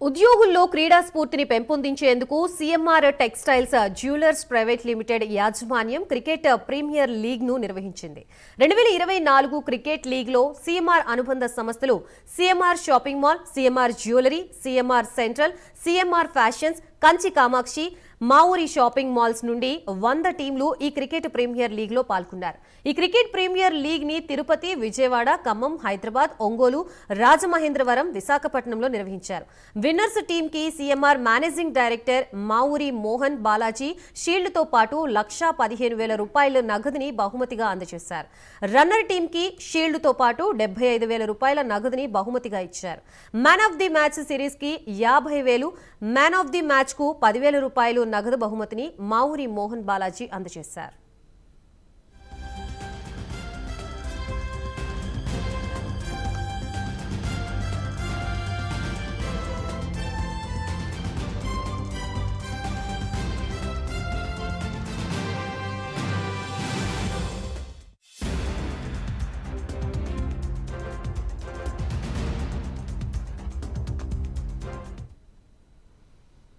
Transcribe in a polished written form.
ఉద్యోగుల్లో క్రీడా స్ఫూర్తిని పెంపొందించేందుకు CMR textiles jewellers private limited యాజమాన్యం క్రికెట్ ప్రీమియర్ లీగ్ ను నిర్వహించింది. 2024 క్రికెట్ లీగ్ లో సీఎంఆర్ అనుబంధ సంస్థలు CMR shopping mall, CMR jewellery, CMR central, CMR fashions, Kanchi Kamakshi, Mavuri shopping malls నుండి 100 టీంలు ఈ క్రికెట్ ప్రీమియర్ లీగ్ లో పాల్గొన్నారు. ఈ క్రికెట్ ప్రీమియర్ లీగ్ ని తిరుపతి, విజయవాడ, ఖమ్మం, హైదరాబాద్, ఒంగోలు, రాజమహేంద్రవరం, విశాఖపట్నంలో నిర్వహించారు. విన్నర్స్ టీమ్ కి సీఎంఆర్ మేనేజింగ్ డైరెక్టర్ మావూరి మోహన్ బాలాజీ షీల్డ్ తో పాటు 1,15,000 రూపాయల నగదుని బహుమతిగా అందజేశారు. రన్నర్ టీమ్ కి షీల్డ్ తో పాటు 75,000 రూపాయల నగదుని బహుమతిగా ఇచ్చారు. Man of the match series కి 50,000, మ్యాన్ ఆఫ్ ది మ్యాచ్ కు 10,000 రూపాయలు నగదు బహుమతిని మావూరి మోహన్ బాలాజీ అందజేశారు.